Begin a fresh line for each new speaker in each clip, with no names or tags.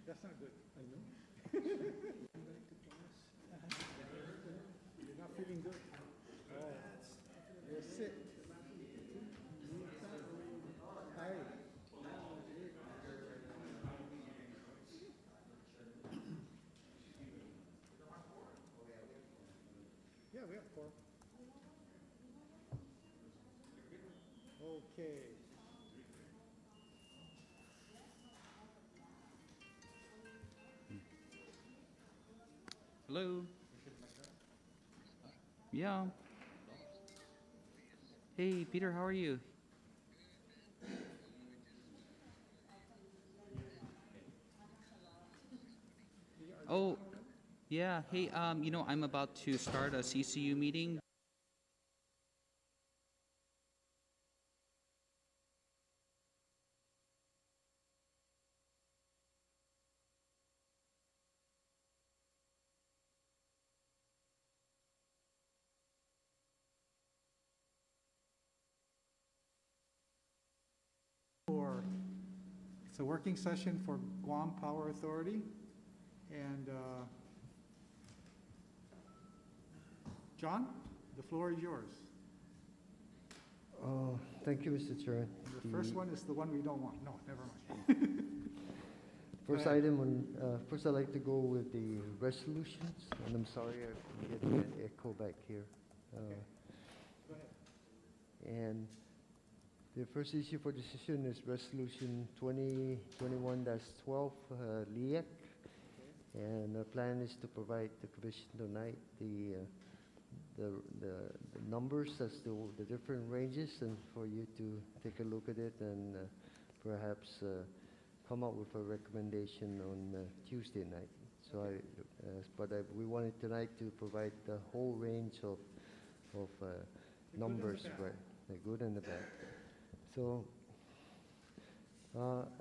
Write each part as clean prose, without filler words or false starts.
That's not good.
I know.
You're not feeling good. Oh, you're sick. Hi. Yeah, we have 4. Okay.
Hello. Yeah. Hey, Peter, how are you? Oh, yeah. Hey, I'm about to start a CCU meeting.
It's a working session for Guam Power Authority. And John, the floor is yours.
Thank you, Mr. Chair.
The first one is the one we don't want. No, never mind.
First item on, first I'd like to go with the resolutions, and I'm sorry I'm getting an echo back here.
Okay. Go ahead.
And the first issue for decision is Resolution 2021-12, LEAC. And the plan is to provide the commission tonight the numbers as to the different ranges, and for you to take a look at it and perhaps come up with a recommendation on Tuesday night. So we wanted tonight to provide the whole range of numbers, right? The good and the bad. So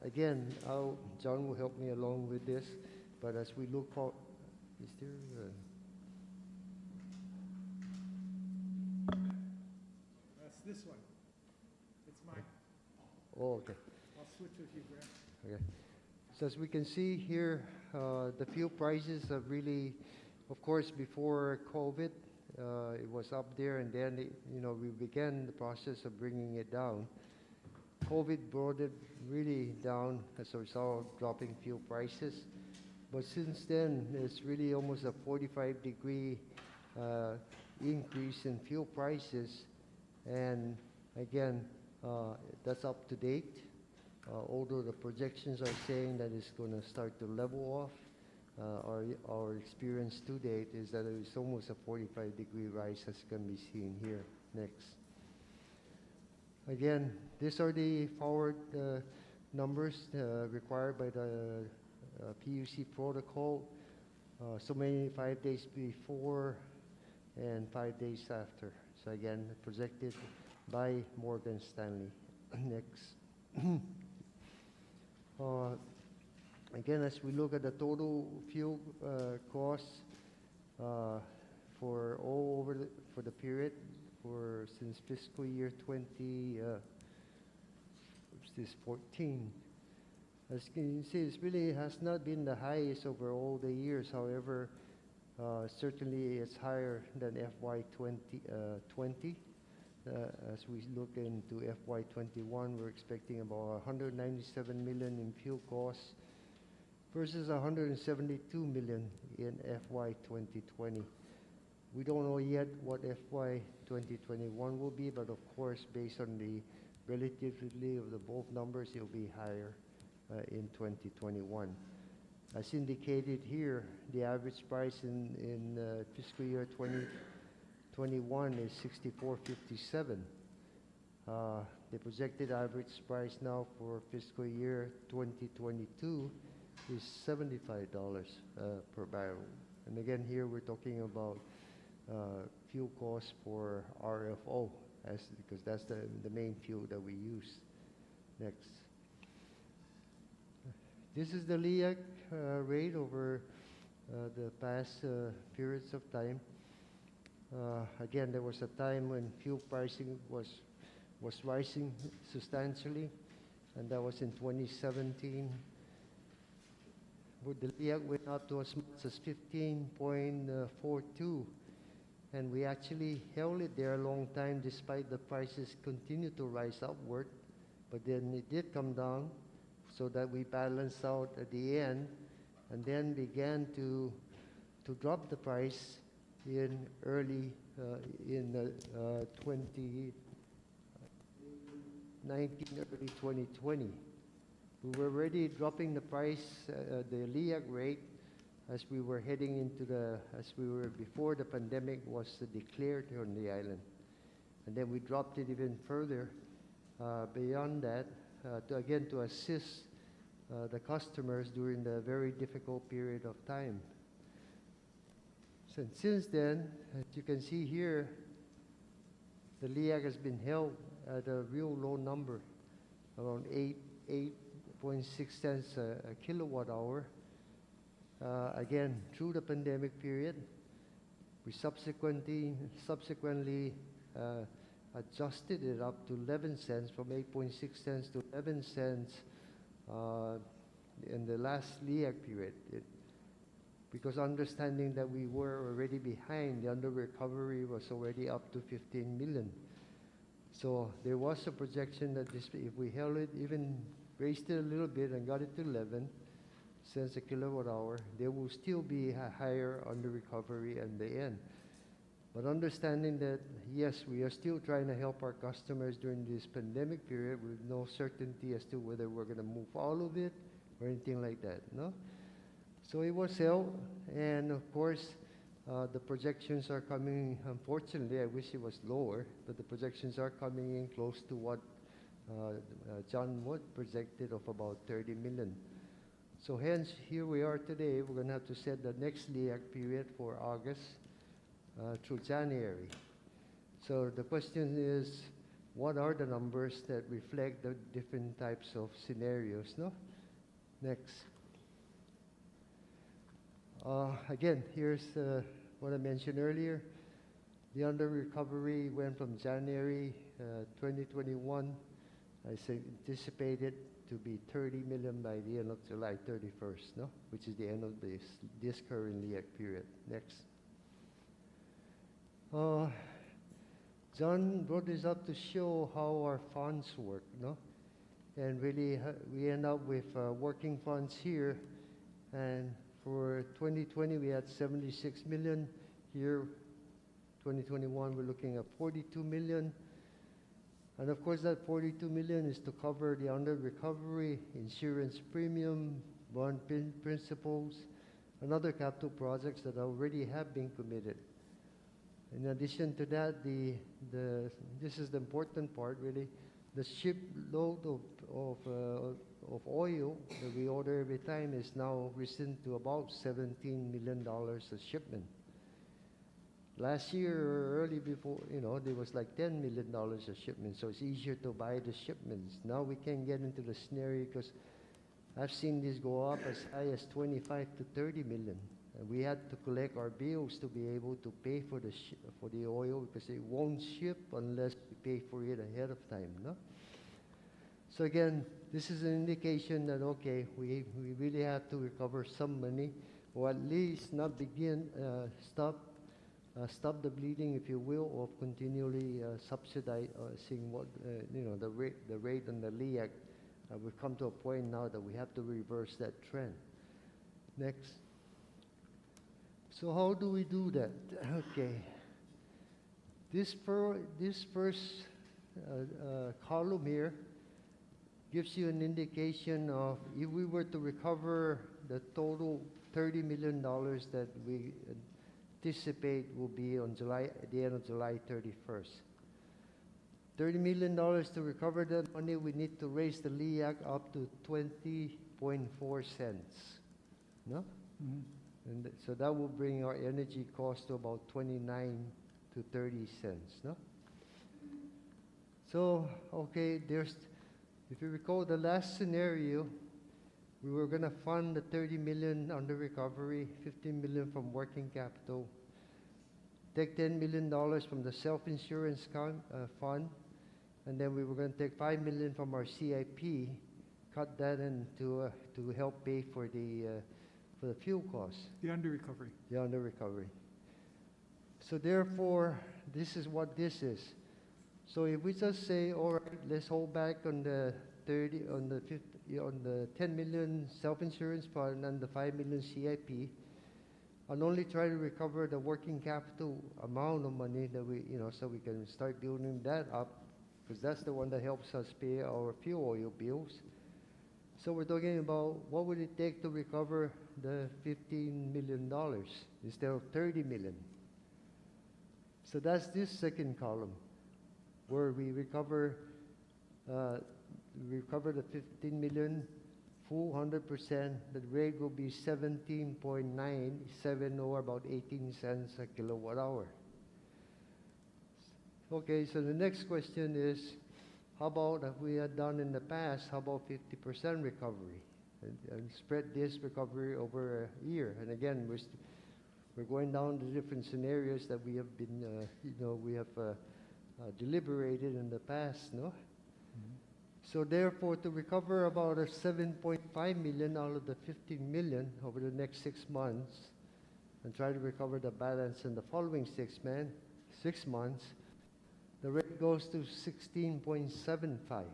again, John will help me along with this, but as we look for, is there
That's this one. It's mine.
oh, okay.
I'll switch with you, Grant.
Okay. So as we can see here, the fuel prices have really, of course, before COVID, it was up there, and then we began the process of bringing it down. COVID brought it really down as a result of dropping fuel prices. But since then, it's really almost a 45-degree increase in fuel prices. And again, that's up to date. Although the projections are saying that it's going to start to level off, our experience to date is that it's almost a 45-degree rise, as can be seen here next. Again, these are the forward numbers required by the PUC protocol. So many 5 days before and 5 days after. So again, projected by Morgan Stanley. Next. Again, as we look at the total fuel costs for all over for the period since fiscal year 2014, as you can see, it really has not been the highest over all the years. However, certainly it's higher than FY 2020. As we look into FY 21, we're expecting about 197 million in fuel costs versus 172 million in FY 2020. We don't know yet what FY 2021 will be, but of course, based on the relativity of the both numbers, it'll be higher in 2021. As indicated here, the average price in fiscal year 2021 is $64.57. The projected average price now for fiscal year 2022 is $75 per barrel. And again, here we're talking about fuel costs for RFO, because that's the main fuel that we use. Next. This is the LEAC rate over the past periods of time. Again, there was a time when fuel pricing was rising substantially, and that was in 2017. the LEAC went up to as much as 15.42, and we actually held it there a long time despite the prices continue to rise upward, but then it did come down so that we balanced out at the end, and then began to drop the price in early in 2019, early 2020. We were already dropping the price, the LEAC rate, as we were heading into before the pandemic was declared here on the island. And then we dropped it even further beyond that, to assist the customers during the very difficult period of time. Since then, as you can see here, the LEAC has been held at a real low number, around 8.6 cents a kilowatt hour. Again, through the pandemic period, we subsequently adjusted it up to 11 cents, from 8.6 cents to 11 cents in the last LEAC period. Because understanding that we were already behind, the under recovery was already up to 15 million. So there was a projection that if we held it, even raised it a little bit and got it to 11 cents a kilowatt hour, there will still be a higher under recovery at the end. But understanding that, yes, we are still trying to help our customers during this pandemic period with no certainty as to whether we're going to move out of it or anything like that, no? So it was held, and of course, the projections are coming, unfortunately, I wish it was lower, but the projections are coming in close to what John Wood projected of about 30 million. So hence, here we are today. We're going to have to set the next LEAC period for August through January. So the question is, what are the numbers that reflect the different types of scenarios, no? Next. Again, here's what I mentioned earlier. The under recovery went from January 2021, anticipated to be 30 million by the end of July 31st, no? Which is the end of this current LEAC period. Next. John brought this up to show how our funds work, no? And really, we end up with working funds here, and for 2020, we had 76 million. Here, 2021, we're looking at 42 million. And of course, that 42 million is to cover the under recovery, insurance premium, bond principals, and other capital projects that already have been committed. In addition to that, this is the important part, really. The shipload of oil that we order every time is now risen to about $17 million a shipment. Last year, or early before, there was like $10 million a shipment, so it's easier to buy the shipments. Now we can get into the scenario because I've seen this go up as high as 25 to 30 million. And we had to collect our bills to be able to pay for the oil because it won't ship unless we pay for it ahead of time, no? So again, this is an indication that, okay, we really have to recover some money, or at least not stop the bleeding, if you will, of continually subsidizing the rate on the LEAC. We've come to a point now that we have to reverse that trend. Next. So how do we do that? Okay. This first column here gives you an indication of if we were to recover the total $30 million that we anticipate will be on at the end of July 31st. $30 million to recover that money, we need to raise the LEAC up to 20.4 cents. No?
Mhm.
And so that will bring our energy cost to about 29 to 30 cents. No? So, okay, if you recall the last scenario, we were going to fund the 30 million under recovery, 15 million from working capital, take $10 million from the self-insurance fund, and then we were going to take 5 million from our CIP, cut that in to help pay for the for the fuel costs,
The under recovery.
the under recovery. So therefore, this is what this is. So if we just say, all right, let's hold back on the 10 million self-insurance fund and the 5 million CIP, and only try to recover the working capital amount of money that we, so we can start building that up, because that's the one that helps us pay our fuel oil bills. So we're talking about what would it take to recover the $15 million instead of 30 million. So that's this second column, where we recover the 15 million, full 100%. The rate will be 17.970, or about 18 cents a kilowatt hour. Okay, so the next question is, how about, if we had done in the past, how about 50% recovery? And spread this recovery over a year. And again, we're going down the different scenarios that we have been, deliberated in the past, no? So therefore, to recover about a 7.5 million out of the 15 million over the next 6 months, and try to recover the balance in the following 6 months, the rate goes to 16.75.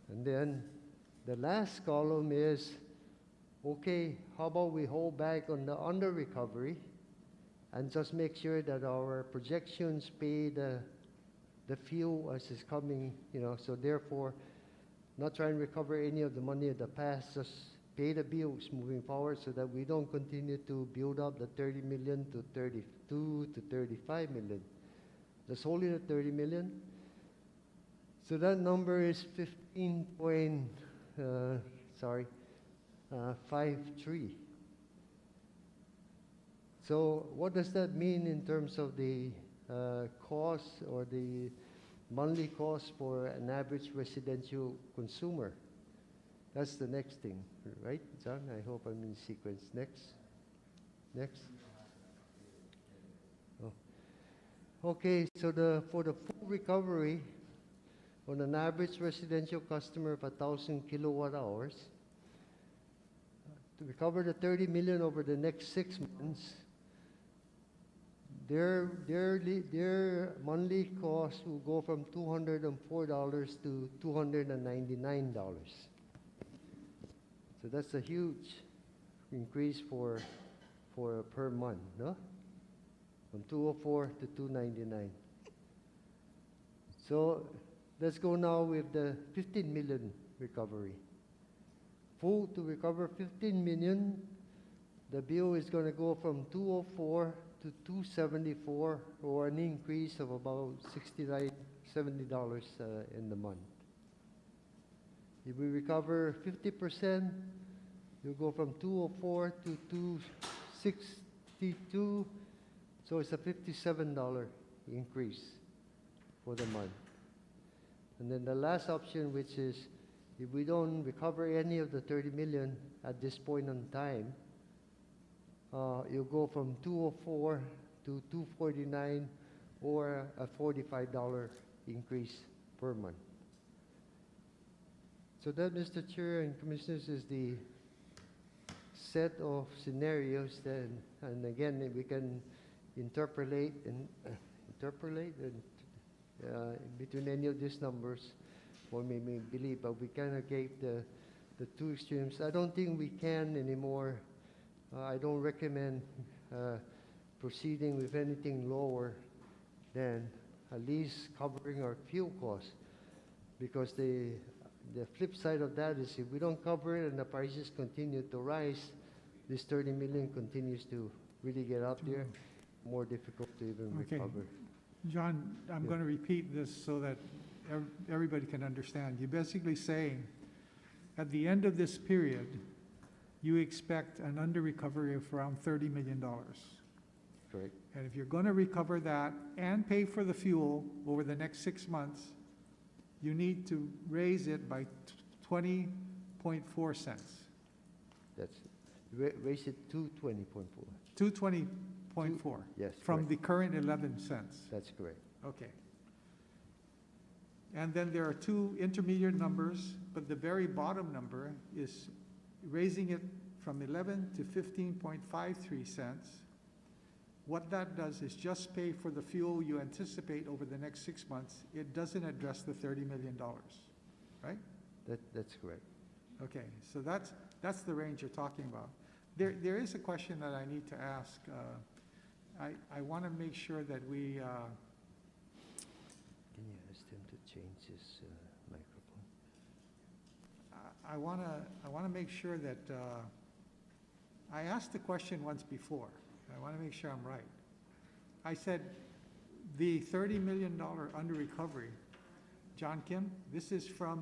And then the last column is, okay, how about we hold back on the under recovery and just make sure that our projections pay the fuel as is coming, so therefore, not try and recover any of the money of the past, just pay the bills moving forward so that we don't continue to build up the 30 million to 32 to 35 million. That's only the 30 million. So that number is 53. So what does that mean in terms of the cost or the monthly cost for an average residential consumer? That's the next thing, right, John? I hope I'm in sequence. Next. Oh. Okay, so for the full recovery on an average residential customer of 1,000 kilowatt hours, to recover the 30 million over the next 6 months, their monthly cost will go from $204 to $299. So that's a huge increase for per month, no? From 204 to 299. So let's go now with the 15 million recovery. Full to recover 15 million, the bill is going to go from 204 to 274, or an increase of about $70 in the month. If we recover 50%, you go from 204 to 262, so it's a $57 increase for the month. And then the last option, which is if we don't recover any of the 30 million at this point in time, you go from 204 to 249, or a $45 increase per month. So that, Mr. Chair and Commissioners, is the set of scenarios that, and again, we can interpolate between any of these numbers, or maybe believe, but we kind of gave the two extremes. I don't think we can anymore. I don't recommend proceeding with anything lower than at least covering our fuel costs, because the flip side of that is if we don't cover it and the prices continue to rise, this 30 million continues to really get up there, more difficult to even recover.
John, I'm going to repeat this so that everybody can understand. You're basically saying at the end of this period, you expect an under recovery of around $30 million.
Correct.
And if you're going to recover that and pay for the fuel over the next 6 months, you need to raise it by 20.4 cents.
That's raise it to 20.4.
To 20.4.
Yes.
From
correct.
the current 11 cents.
That's correct.
Okay. And then there are two intermediate numbers, but the very bottom number is raising it from 11 to 15.53 cents, what that does is just pay for the fuel you anticipate over the next 6 months. It doesn't address the $30 million, right?
That's correct.
Okay, so that's the range you're talking about. There is a question that I need to ask. I want to make sure that we,
Can you ask them to change his microphone?
I want to make sure that, I asked the question once before. I want to make sure I'm right. I said, the $30 million under recovery, John Kim, this is from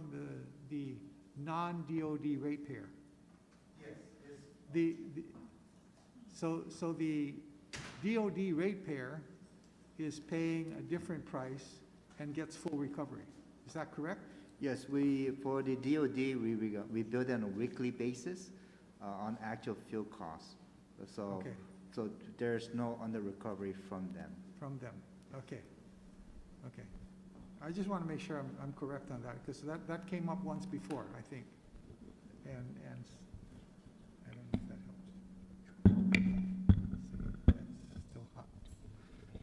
the non-DOD ratepayer. Yes. So the DOD ratepayer is paying a different price and gets full recovery. Is that correct?
Yes, for the DOD, we bill it on a weekly basis on actual fuel costs. So,
Okay.
so there's no under recovery from them.
From them, okay, okay. I just want to make sure I'm correct on that, because that came up once before, I think. And I don't know if that helps. See, that's still hot.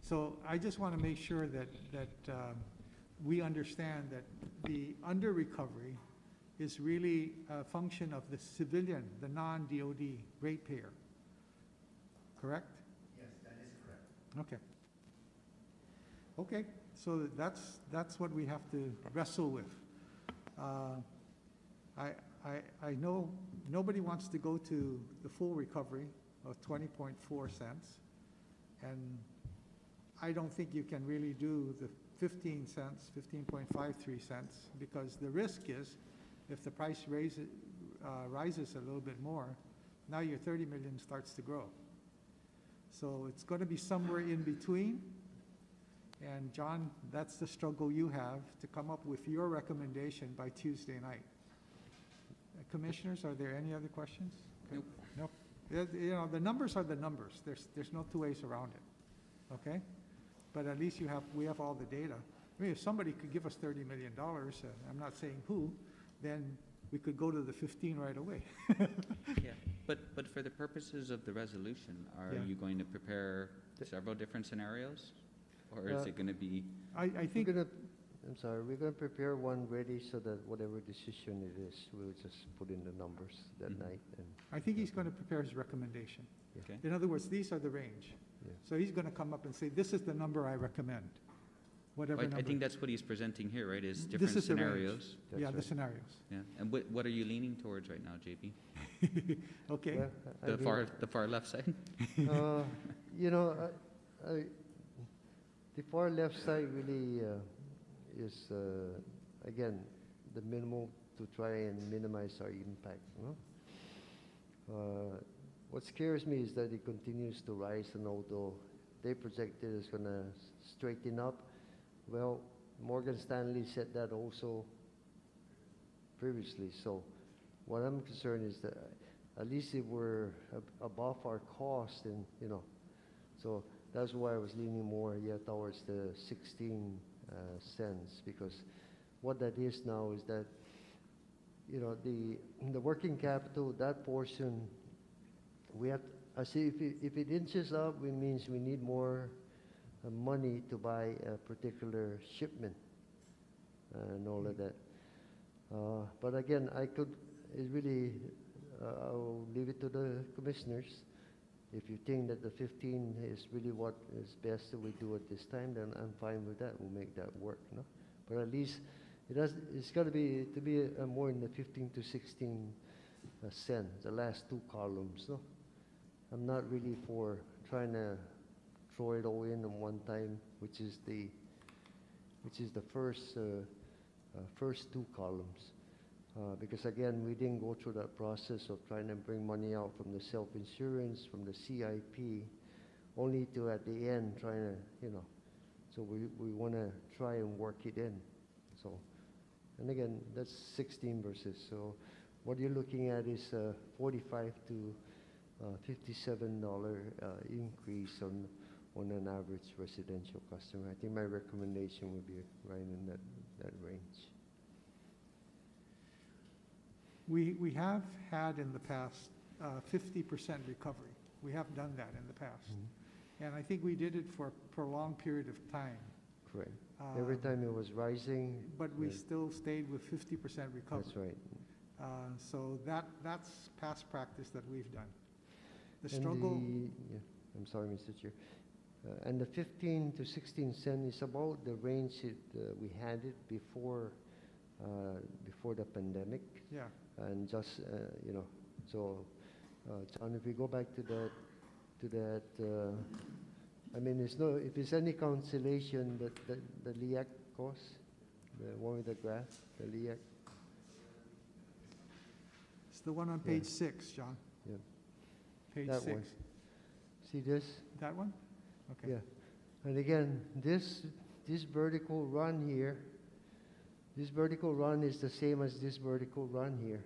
So I just want to make sure that we understand that the under recovery is really a function of the civilian, the non-DOD ratepayer. Correct?
Yes, that is correct.
Okay. Okay, so that's what we have to wrestle with. I know nobody wants to go to the full recovery of 20.4 cents, and I don't think you can really do the 15 cents, 15.53 cents, because the risk is if the price rises a little bit more, now your 30 million starts to grow. So it's going to be somewhere in between. And John, that's the struggle you have to come up with your recommendation by Tuesday night. Commissioners, are there any other questions? Okay.
Nope.
Nope. You know, the numbers are the numbers. There's no two ways around it. Okay? But at least we have all the data. I mean, if somebody could give us $30 million, I'm not saying who, then we could go to the 15 right away.
Yeah, but for the purposes of the resolution, are
Yeah.
you going to prepare several different scenarios? Or is it going to be,
I think,
I'm sorry, we're gonna prepare one ready so that whatever decision it is, we'll just put in the numbers that
Mhm.
night and,
I think he's going to prepare his recommendation.
okay?
In other words, these are the range.
yeah.
So he's going to come up and say, this is the number I recommend, whatever
Well,
number.
I think that's what he's presenting here, right, is
This
different
is the range.
scenarios.
That's
Yeah, the
right.
scenarios.
Yeah, and what are you leaning towards right now, JP?
Okay,
Well, I
The
mean,
the far left side?
You know, the far left side really is, again, the minimal to try and minimize our impact, you know? What scares me is that it continues to rise, and although they projected it's gonna straighten up, well, Morgan Stanley said that also previously. So what I'm concerned is that at least if we're above our cost, and, you know, so that's why I was leaning more, towards the 16 cents, because what that is now is that, you know, the working capital, that portion, we have, I see if it inches up, it means we need more money to buy a particular shipment and all of that. But again, it really, I'll leave it to the commissioners. If you think that the 15 is really what is best that we do at this time, then I'm fine with that. We'll make that work, no? But at least it's got to be more in the 15 to 16 cents, the last two columns, no? I'm not really for trying to throw it all in one time, which is the first two columns. Because again, we didn't go through that process of trying to bring money out from the self-insurance, from the CIP, only to at the end trying to, you know, so we want to try and work it in. So, and again, that's 16 verses. So what you're looking at is $45 to $57 increase on an average residential customer. I think my recommendation would be right in that range.
We have had in the past 50% recovery. We have done that in the past. And I think we did it for a prolonged period of time.
Correct. Every time it was rising.
But we
yeah,
still stayed with 50% recovery.
That's right.
So that's past practice that we've done. The
And
struggle,
yeah, I'm sorry, Mr. Chair. And the 15 to 16 cent is about the range we had it before the pandemic.
yeah,
And just, so, John, if we go back to that, I mean, if there's any consolation, the LEAC cost, the one with the graph, the LEAC,
it's the one on
Yeah.
page 6, John.
Yeah.
Page
That
6.
one. See this?
That one? Okay.
Yeah. And again, this vertical run here, this vertical run is the same as this vertical run here.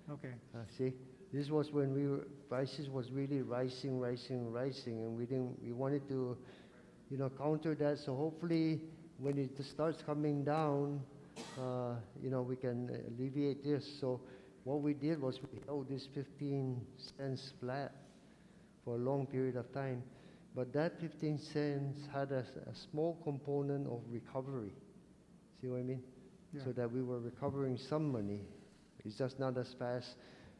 Okay,
See, this was when prices was really rising, and we wanted to, counter that. So hopefully, when it starts coming down, we can alleviate this. So what we did was we held this 15 cents flat for a long period of time. But that 15 cents had a small component of recovery. See what I mean?
yeah.
So that we were recovering some money. It's just not as fast.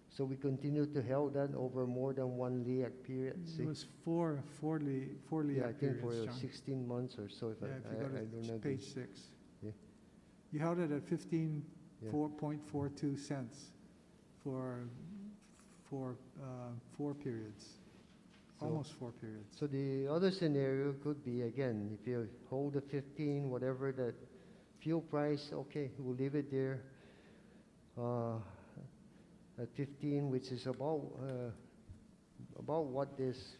So we continued to hold that over more than one LEAC period. See?
It was four
Yeah, I
LEAC
think for
periods, John.
16 months or so. If
Yeah, if
I
you go
don't
to
know.
page 6.
Yeah.
You held it at 15,
Yeah.
4.42 cents for 4 periods,
So-
almost 4 periods.
So the other scenario could be, again, if you hold the 15, whatever the fuel price, okay, we'll leave it there at 15, which is about what this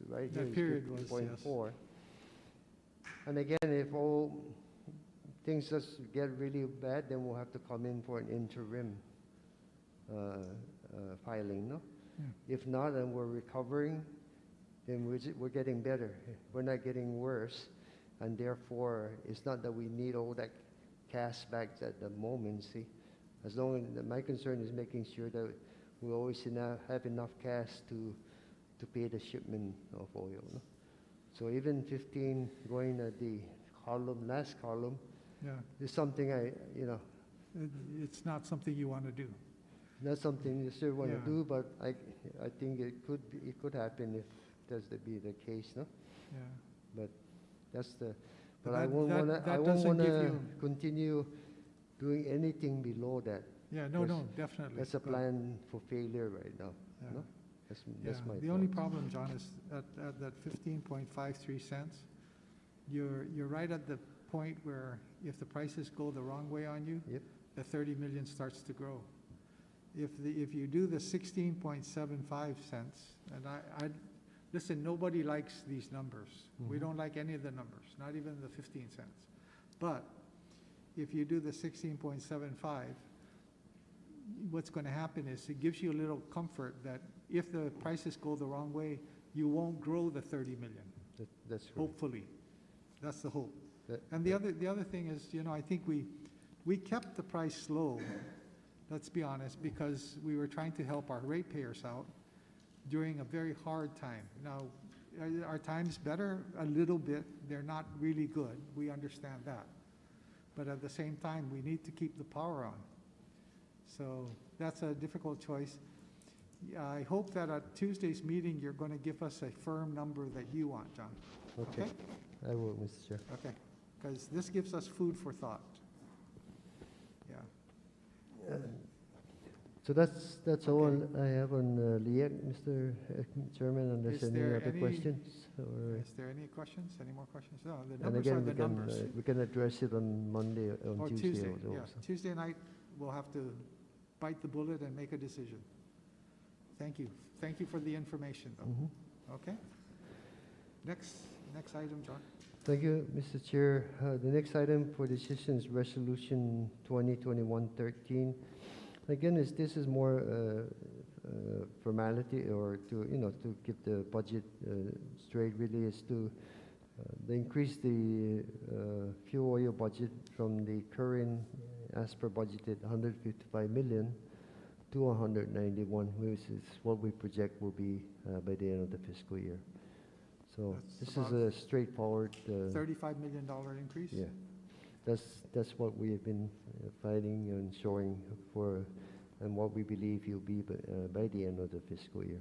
right
That
here is
period was,
15.4. And again, if all things just get really bad, then we'll have to come in for an interim filing, no?
Yeah.
If not, and we're recovering, then we're getting better. We're not getting worse, and therefore, it's not that we need all that cash back at the moment, see? As long as, my concern is making sure that we always have enough cash to pay the shipment of oil, no? So even 15 going at the last column,
Yeah,
is something
it's not something you want to do.
not something you still want to
Yeah.
do, but I think it could happen if that's to be the case, no?
Yeah.
That's the,
But
but I
that-
won't
that-
wanna,
that
I won't
doesn't give
wanna
you-
continue doing anything below that.
Yeah, no,
That's-
definitely.
That's a
But-
plan for failure right now,
Yeah.
no? That's
Yeah,
my
the only
thoughts.
problem, John, is at that 15.53 cents, you're right at the point where if the prices go the wrong way on you,
Yep.
the 30 million starts to grow. If you do the 16.75 cents, and listen, nobody likes these numbers. We
Mhm.
don't like any of the numbers, not even the 15 cents. But if you do the 16.75, what's going to happen is it gives you a little comfort that if the prices go the wrong way, you won't grow the 30 million,
That's correct.
hopefully. That's the hope.
That-
And the other thing is, I think we kept the price low, let's be honest, because we were trying to help our ratepayers out during a very hard time. Now, are times better? A little bit. They're not really good. We understand that. But at the same time, we need to keep the power on. So that's a difficult choice. I hope that at Tuesday's meeting, you're going to give us a firm number that you want, John.
Okay, I will, Mr. Chair.
Okay, because this gives us food for thought. Yeah.
So that's all I have on LEAC, Mr. Chairman, unless
Is
any
there
other
any-
questions? Or,
Is there any questions? Any more questions? No, the
and
numbers are
again,
the numbers.
we can address it on Monday,
Or
on Tuesday
Tuesday,
also.
yeah. Tuesday night, we'll have to bite the bullet and make a decision. Thank you. Thank you for the information, though.
Mhm.
Okay? Next item, John.
Thank you, Mr. Chair. The next item for decision is Resolution 2021-13. Again, this is more formality, or to keep the budget straight, really, is to they increase the fuel oil budget from the current, as per budgeted, 155 million to 191, which is what we project will be by the end of the fiscal year. So
That's
this is
about
a straightforward,
$35 million increase?
yeah. That's what we have been fighting and showing for, and what we believe he'll be by the end of the fiscal year.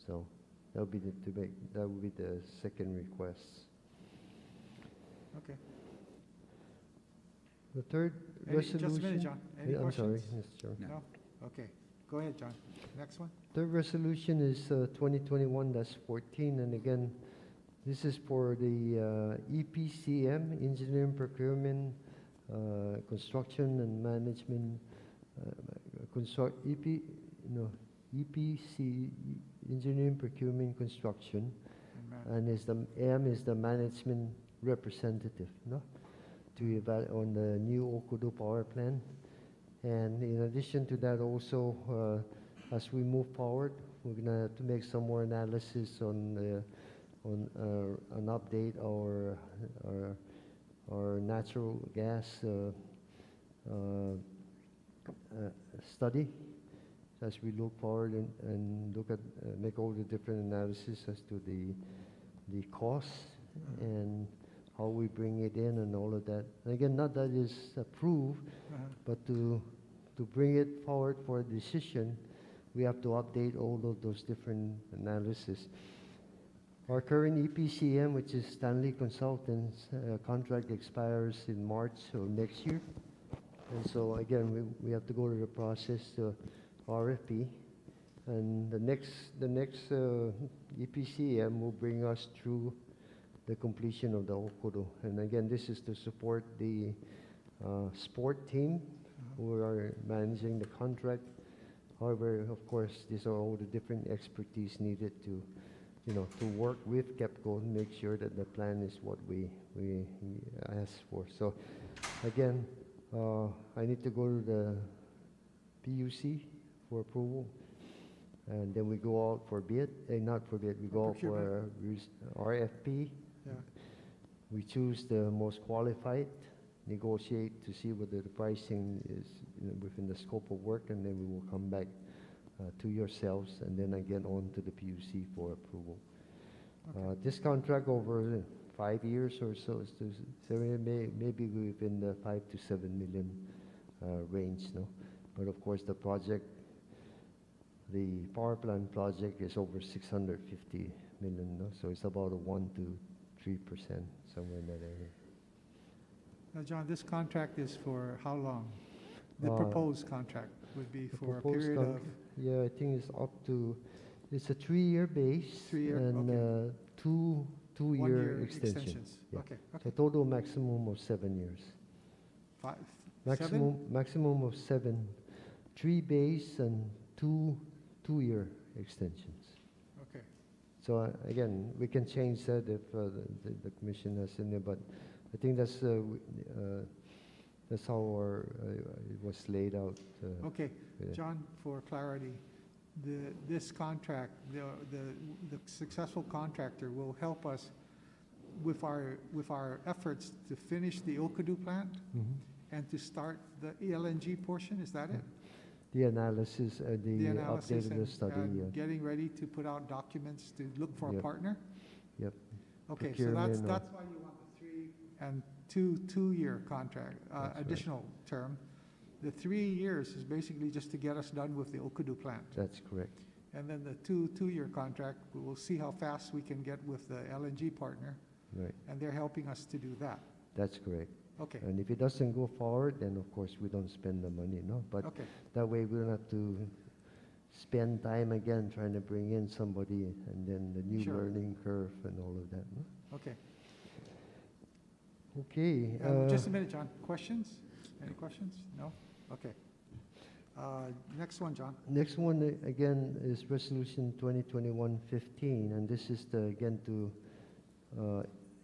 So that would be that would be the second request.
Okay.
The third
Any-
resolution.
Just a minute, John. Any
I'm sorry,
questions?
Mr. Chair.
No.
No? Okay. Go ahead, John. Next one?
Third resolution is 2021-14, and again, this is for the EPCM, Engineering Procurement, Construction and Management, EPC, Engineering Procurement Construction, and is the M is the management representative, no, to evaluate on the new Okudo power plant. And in addition to that, also as we move forward, we're gonna have to make some more analysis on an update our natural gas study as we look forward and look at make all the different analysis as to the costs and how we bring it in and all of that. And again, not that is approved, but to bring it forward for a decision, we have to update all of those different analysis. Our current EPCM, which is Stanley Consultants, contract expires in March of next year. And so again, we have to go to the process to RFP. And the next EPCM will bring us through the completion of the Okudo. And again, this is to support the sport team who are managing the contract. However, of course, these are all the different expertise needed to, to work with KEPCO and make sure that the plan is what we ask for. So, again, I need to go to the PUC for approval, and then we go out for bid. Not for bid, we go out for RFP.
Yeah.
We choose the most qualified, negotiate to see whether the pricing is within the scope of work, and then we will come back to yourselves, and then again on to the PUC for approval.
Okay.
This contract over 5 years or so is maybe within the 5 to 7 million range, no? But of course, the power plant project is over 650 million, no? So it's about a 1 to 3%, somewhere in that area.
Now, John, this contract is for how long? The proposed contract would be
The
for a
proposed
period of,
Yeah, I think it's up to, it's a 3-year base.
3-year,
and
okay.
two-year
one-year
extension.
extensions.
Yeah.
Okay,
So
okay.
total maximum of 7 years.
5, 7?
Maximum of 7, 3 base and two-year extensions.
Okay,
So again, we can change that if the commission has in there, but I think that's how it was laid out.
okay.
Yeah.
John, for clarity, this contract, the successful contractor will help us with our efforts to finish the Okudu plant
Mhm.
and to start the LNG portion, is that it?
The analysis, the
analysis
update of the study.
and getting ready to put out documents to look for a
Yep.
partner?
Yep.
Okay, so
Procurement,
that's why you want the 3 and 2-year contract,
That's right.
additional term. The 3 years is basically just to get us done with the Okudu plant.
That's correct.
And then the two-year contract, we will see how fast we can get with the LNG partner,
Right.
and they're helping us to do that.
That's correct.
Okay,
And if it doesn't go forward, then of course we don't spend the money, no? But
okay,
that way we don't have to spend time again trying to bring in somebody and then the new
Sure.
learning curve and all of that, no?
okay.
Okay.
Just a minute, John. Questions? Any questions? No? Okay. Next one, John.
Next one, again, is Resolution 2021-15, and this is again to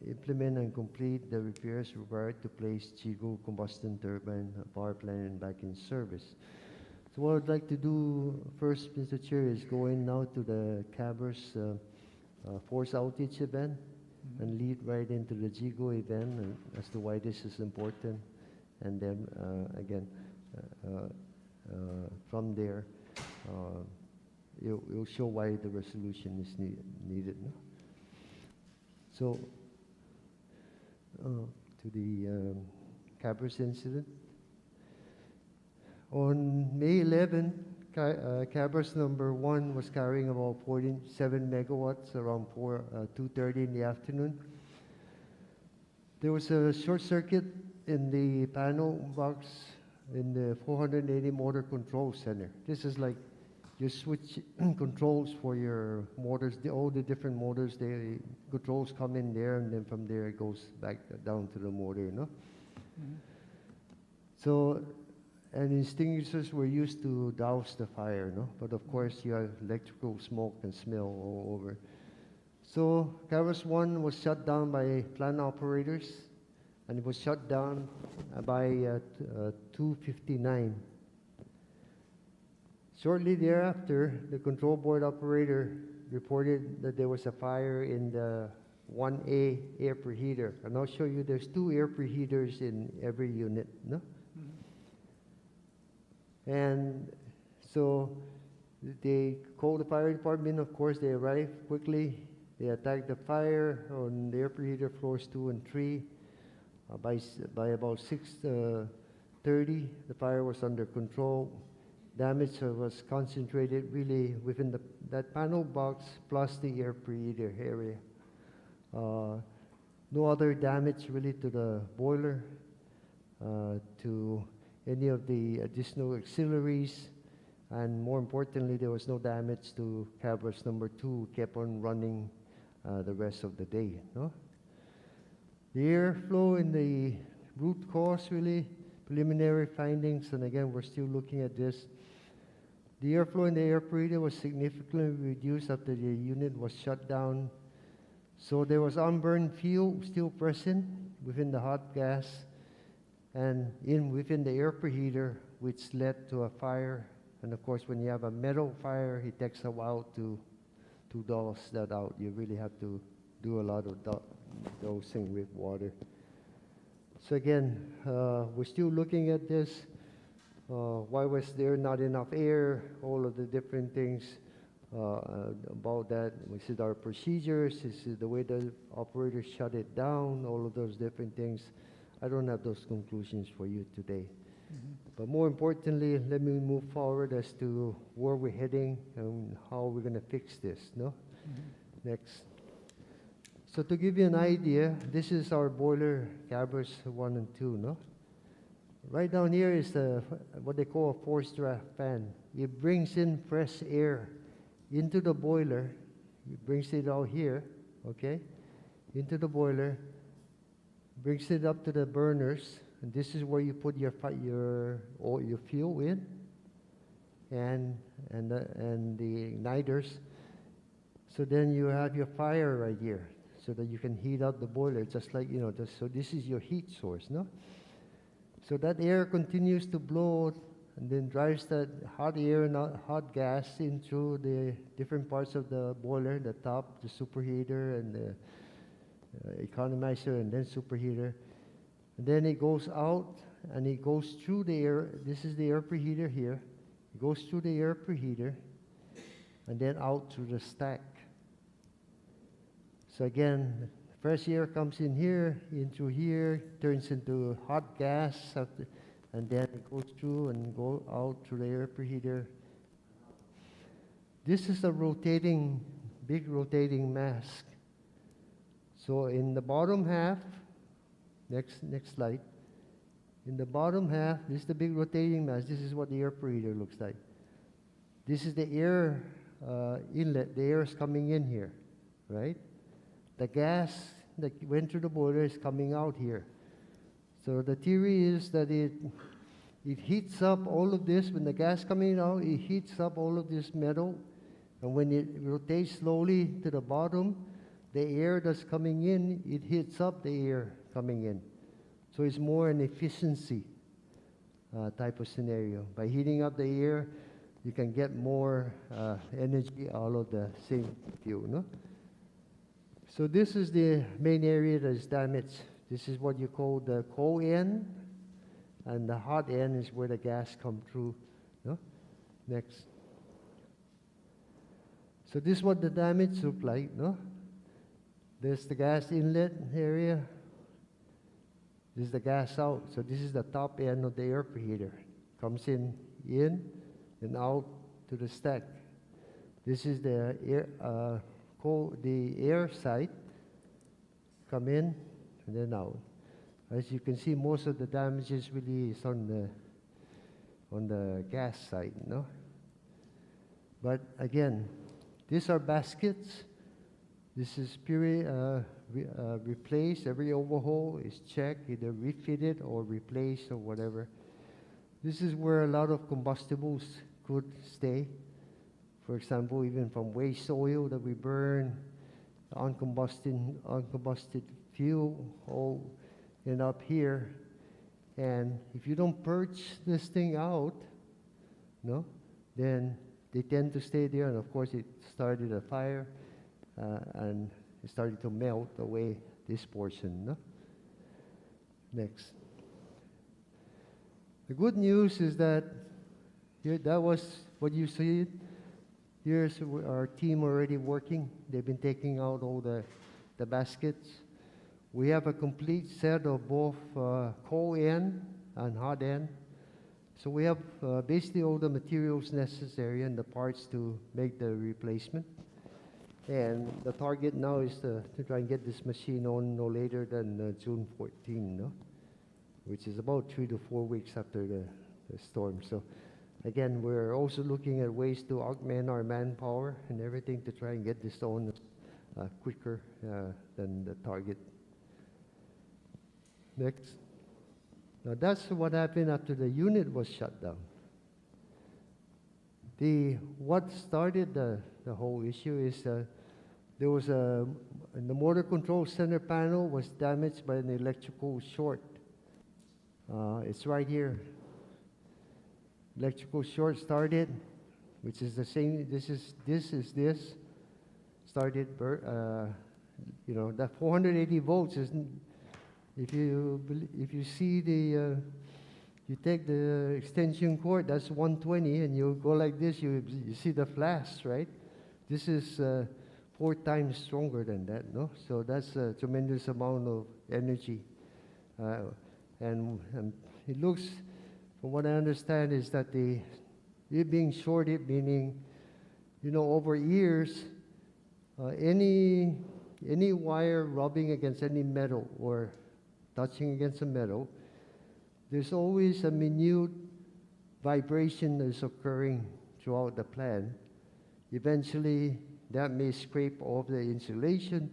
implement and complete the repairs required to place Chigo combustion turbine power plant back in service. So what I'd like to do first, Mr. Chair, is go in now to the Cabris force outage event and lead right into the Chigo event and as to why this is important. And then, again, from there, it'll show why the resolution is needed. No? So, to the Cabris incident. On May 11, Cabris number 1 was carrying about 47 megawatts around 2:30 in the afternoon. There was a short circuit in the panel box in the 480 motor control center. This is like you switch controls for your motors, all the different motors, the controls come in there, and then from there it goes back down to the motor, you know? So, and extinguishers were used to douse the fire, no? But of course, you have electrical smoke and smell all over. So, Cabris 1 was shut down by plant operators, and it was shut down by 2:59. Shortly thereafter, the control board operator reported that there was a fire in the 1A air preheater. And I'll show you there's 2 air preheaters in every unit, no? And so they called the fire department. Of course, they arrived quickly. They attacked the fire on the air preheater floors 2 and 3. By about 6:30, the fire was under control. Damage was concentrated really within that panel box plus the air preheater area. No other damage really to the boiler, to any of the additional auxiliaries, and more importantly, there was no damage to Cabris number 2, kept on running the rest of the day. No? The airflow in the root cause, really, preliminary findings, and again, we're still looking at this. The airflow in the air preheater was significantly reduced after the unit was shut down. So there was unburned fuel still present within the hot gas and within the air preheater, which led to a fire. And of course, when you have a metal fire, it takes a while to douse that out. You really have to do a lot of dosing with water. So again, we're still looking at this. Why was there not enough air? All of the different things about that. This is our procedures. This is the way the operators shut it down. All of those different things. I don't have those conclusions for you today. But more importantly, let me move forward as to where we're heading and how we're going to fix this. No? Next. So to give you an idea, this is our boiler, Cabris 1 and 2. No? Right down here is what they call a forced draft fan. It brings in fresh air into the boiler. It brings it out here, okay, into the boiler, brings it up to the burners, and this is where you put your fuel in, and the igniters. So then you have your fire right here, so that you can heat up the boiler, just like, you know, so this is your heat source, no? So that air continues to blow and then drives that hot air and hot gas in through the different parts of the boiler, the top, the superheater, and the economizer, and then superheater. And then it goes out, and it goes through the air. This is the air preheater here. It goes through the air preheater, and then out through the stack. So again, fresh air comes in here, into here, turns into hot gas, and then it goes through and go out through the air preheater. This is a big rotating mask. So in the bottom half, next slide. In the bottom half, this is the big rotating mask. This is what the air preheater looks like. This is the air inlet. The air is coming in here, right? The gas that went through the boiler is coming out here. So the theory is that it heats up all of this. When the gas coming out, it heats up all of this metal. And when it rotates slowly to the bottom, the air that's coming in, it heats up the air coming in. So it's more an efficiency type of scenario. By heating up the air, you can get more energy out of the same fuel, no? So this is the main area that is damaged. This is what you call the cold end, and the hot end is where the gas comes through. No? Next. So this is what the damage looked like, no? There's the gas inlet area. This is the gas out. So this is the top end of the air preheater. Comes in, and out to the stack. This is the air side. Come in, and then out. As you can see, most of the damage is really is on the gas side, no? But again, these are baskets. This is pure replaced. Every overhaul is checked, either refitted or replaced or whatever. This is where a lot of combustibles could stay. For example, even from waste oil that we burn, uncombusted fuel, all end up here. And if you don't purge this thing out, no, then they tend to stay there. And of course, it started a fire, and it started to melt away this portion. No? Next. The good news is that here, that was what you see. Here's our team already working. They've been taking out all the baskets. We have a complete set of both cold end and hot end. So we have basically all the materials necessary and the parts to make the replacement. And the target now is to try and get this machine on no later than June 14, no? Which is about 3 to 4 weeks after the storm. So again, we're also looking at ways to augment our manpower and everything to try and get this on quicker than the target. Next. Now that's what happened after the unit was shut down. What started the whole issue is there was the motor control center panel was damaged by an electrical short. It's right here. Electrical short started, which is the same. This started. You know, that 480 volts isn't. If you see you take the extension cord, that's 120, and you go like this, you see the flash, right? This is 4 times stronger than that, no? So that's a tremendous amount of energy, and it looks, from what I understand, is that it being shorted, meaning, you know, over years, any wire rubbing against any metal or touching against a metal, there's always a minute vibration that is occurring throughout the plant. Eventually, that may scrape off the insulation,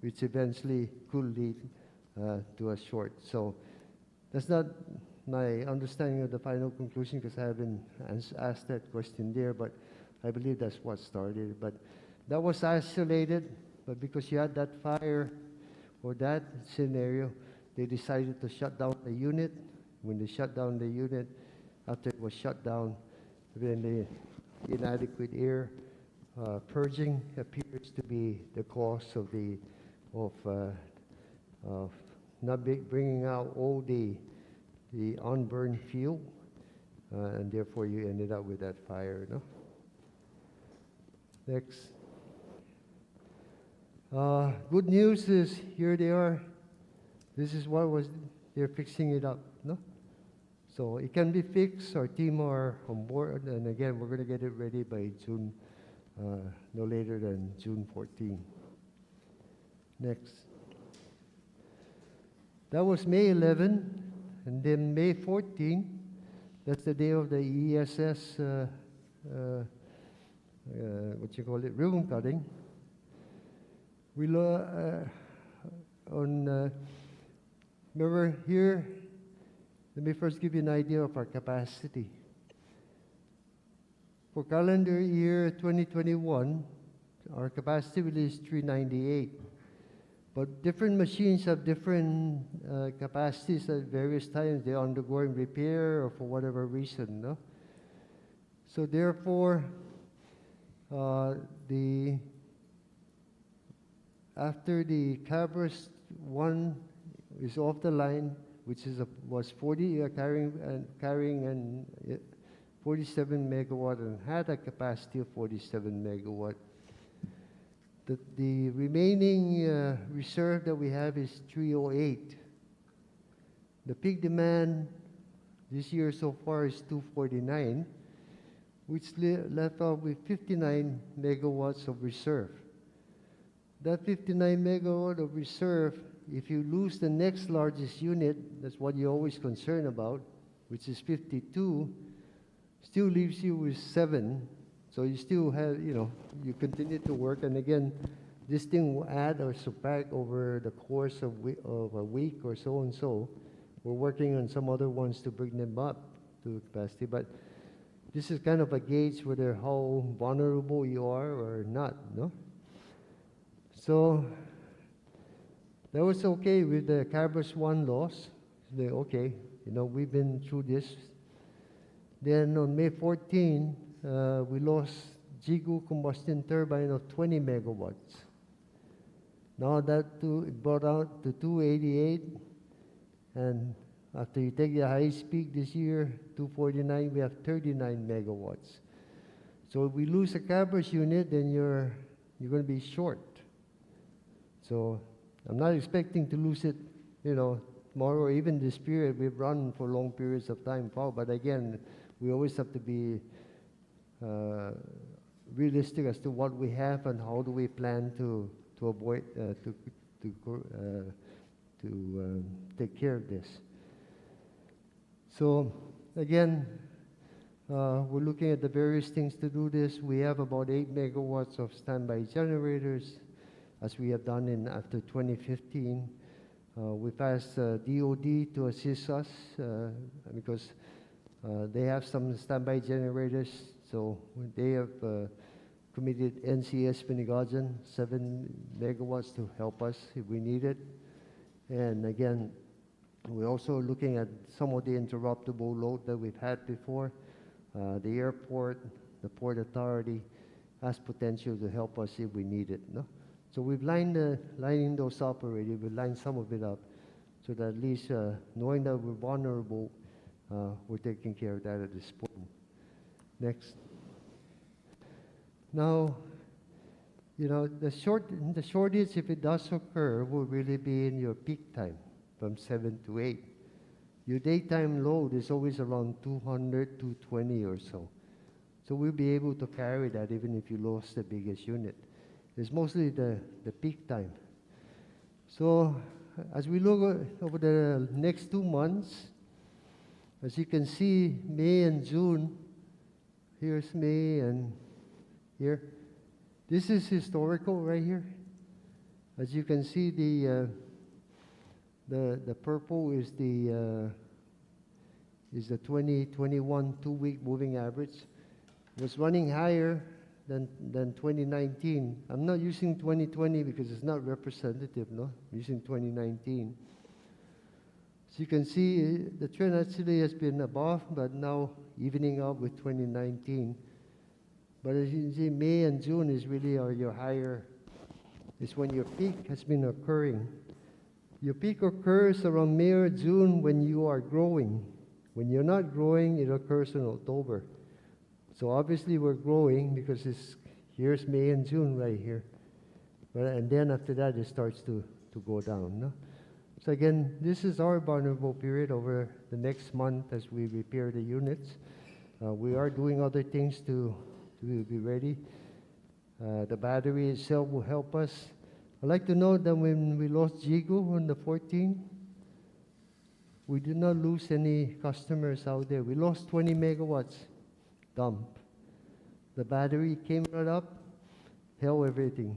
which eventually could lead to a short. So that's not my understanding of the final conclusion, because I haven't asked that question there, but I believe that's what started. But that was isolated, but because you had that fire or that scenario, they decided to shut down the unit. When they shut down the unit, after it was shut down, then the inadequate air purging appears to be the cause of not bringing out all the unburned fuel, and therefore you ended up with that fire. No. Next. Good news is here they are. This is what they're fixing it up, no? So it can be fixed. Our team are on board, and again, we're going to get it ready by June, no later than June 14. Next. That was May 11, and then May 14, that's the day of the ESS, ribbon cutting. We remember here, let me first give you an idea of our capacity. For calendar year 2021, our capacity is 398. But different machines have different capacities at various times. They're undergoing repair or for whatever reason, no? So therefore, after the Cabris 1 is off the line, which was 40 carrying 47 megawatt and had a capacity of 47 megawatt. The remaining reserve that we have is 308. The peak demand this year so far is 249, which left out with 59 megawatts of reserve. That 59 megawatt of reserve, if you lose the next largest unit, that's what you're always concerned about, which is 52, still leaves you with 7. So you still have, you continue to work. And again, this thing will add or subtract over the course of a week or so and so. We're working on some other ones to bring them up to capacity. But this is kind of a gauge whether how vulnerable you are or not, no? So that was okay with the Cabris 1 loss. Okay, we've been through this. Then on May 14, we lost Jigu combustion turbine of 20 megawatts. Now that it brought out to 288, and after you take the highest peak this year, 249, we have 39 megawatts. So if we lose a Cabris unit, then you're going to be short. So I'm not expecting to lose it, tomorrow or even this period. We've run for long periods of time, but again, we always have to be realistic as to what we have and how do we plan to avoid to take care of this. So again, we're looking at the various things to do this. We have about 8 megawatts of standby generators, as we have done after 2015. We've asked DOD to assist us because they have some standby generators. So they have committed NCS Pinigajan 7 megawatts to help us if we need it. And again, we're also looking at some of the interruptible load that we've had before. The airport, the Port Authority has potential to help us if we need it. No? So we've lining those up already. We've lined some of it up so that at least knowing that we're vulnerable, we're taking care of that at this point. Next. Now, the shortage, if it does occur, will really be in your peak time from 7 to 8. Your daytime load is always around 200, 220 or so. So we'll be able to carry that even if you lost the biggest unit. It's mostly the peak time. So as we look over the next 2 months, as you can see, May and June, here's May and here. This is historical right here. As you can see, the purple is the 2021 2-week moving average. It was running higher than 2019. I'm not using 2020 because it's not representative, no? I'm using 2019. So you can see the trend actually has been above, but now evening out with 2019. But as you can see, May and June is really your higher, is when your peak has been occurring. Your peak occurs around May or June when you are growing. When you're not growing, it occurs in October. So obviously we're growing because here's May and June right here. And then after that, it starts to go down. No? So again, this is our vulnerable period over the next month as we repair the units. We are doing other things to be ready. The battery itself will help us. I'd like to note that when we lost Jigu on the 14th, we did not lose any customers out there. We lost 20 megawatts dump. The battery came right up, held everything.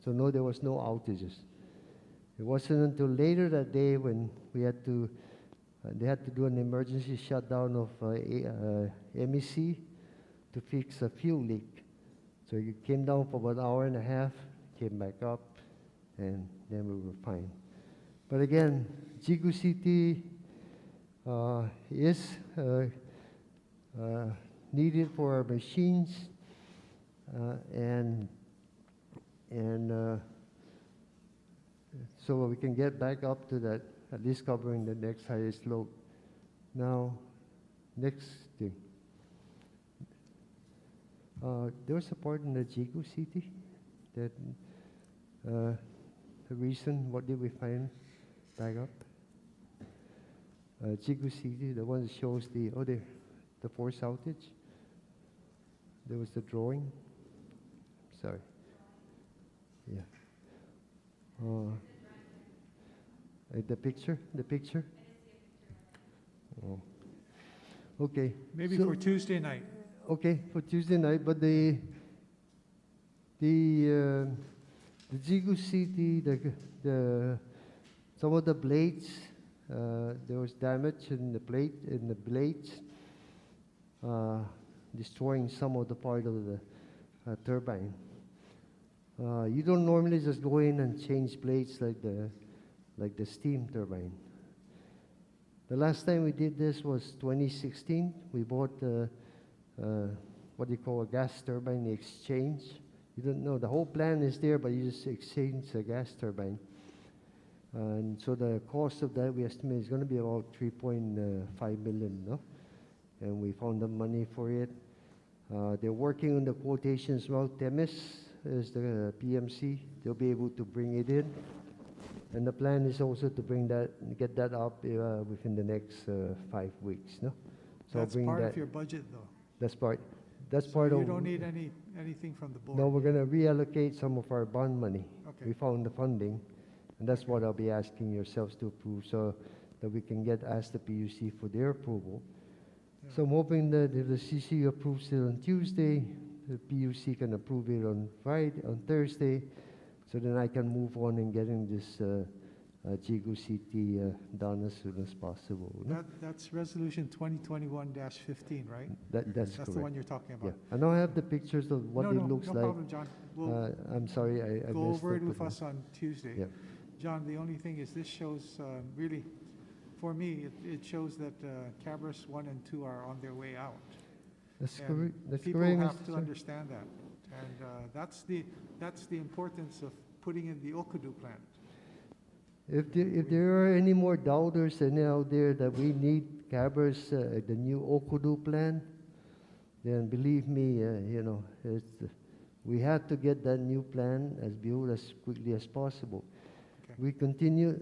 So no, there was no outages. It wasn't until later that day when they had to do an emergency shutdown of MEC to fix a fuel leak. So it came down for about an hour and a half, came back up, and then we were fine. But again, Jigu City is needed for our machines, and so we can get back up to that, at least covering the next highest load. Now, next thing. There was a part in the Jigu City that The reason, what did we find? Back up. Jigu City, the one that shows the force outage. There was the drawing. Sorry. Yeah. The picture. Oh. Okay.
Maybe
so-
for Tuesday night.
Okay, for Tuesday night, but the Jigu City, some of the blades, there was damage in the blades, destroying some of the part of the turbine. You don't normally just go in and change blades like the steam turbine. The last time we did this was 2016. We bought what do you call a gas turbine exchange. You don't know, the whole plan is there, but you just exchange a gas turbine. And so the cost of that, we estimate, is going to be about 3.5 million, no? And we found the money for it. They're working on the quotations now. Temis is the PMC. They'll be able to bring it in. And the plan is also to get that up within the next 5 weeks, no? So
That's
bring
part
that.
of your budget, though.
That's part
So
of.
you don't need anything from the board.
No, we're going to reallocate some of our bond money.
Okay.
We found the funding, and that's what I'll be asking yourselves to approve, so that we can ask the PUC for their approval.
Yeah.
So I'm hoping that if the CCU approves it on Tuesday, the PUC can approve it on Thursday, so then I can move on in getting this Jigu City done as soon as possible. No?
That's resolution 2021-15, right?
That's
That's
correct.
the one you're talking
Yeah,
about.
and I have the pictures of what it looks
no
like.
problem, John. We'll
I'm sorry, I
go
messed
over it
up
with
that.
us on Tuesday.
Yeah.
John, the only thing is this shows, really, for me, it shows that Cabris 1 and 2 are on their way out.
That's
And
correct. That's
people
correct,
have
Mr.
to
Chair.
understand that. And that's the importance of putting in the Okudu plant.
If there are any more doubters out there that we need Cabris, the new Okudu plan, then believe me, we have to get that new plan as built as quickly as possible.
Okay.
We continue,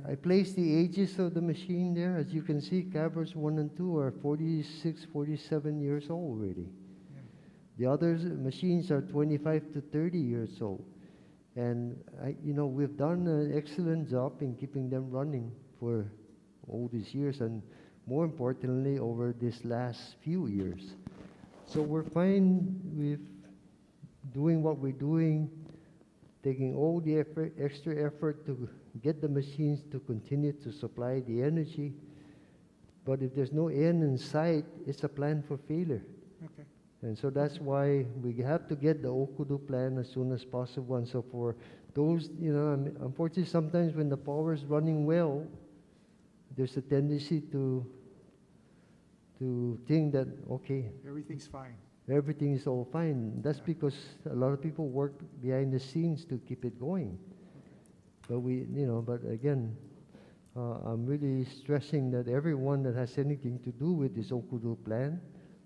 I placed the ages of the machine there. As you can see, Cabris 1 and 2 are 46, 47 years old already.
Yeah.
The other machines are 25 to 30 years old. And we've done an excellent job in keeping them running for all these years, and more importantly, over these last few years. So we're fine with doing what we're doing, taking all the extra effort to get the machines to continue to supply the energy. But if there's no end in sight, it's a plan for failure.
Okay.
And so that's why we have to get the Okudu plan as soon as possible. And so for those, unfortunately, sometimes when the power is running well, there's a tendency to think that, okay,
Everything's fine.
everything is all fine. That's
Yeah.
because a lot of people work behind the scenes to keep it going. But but again, I'm really stressing that everyone that has anything to do with this Okudu plan,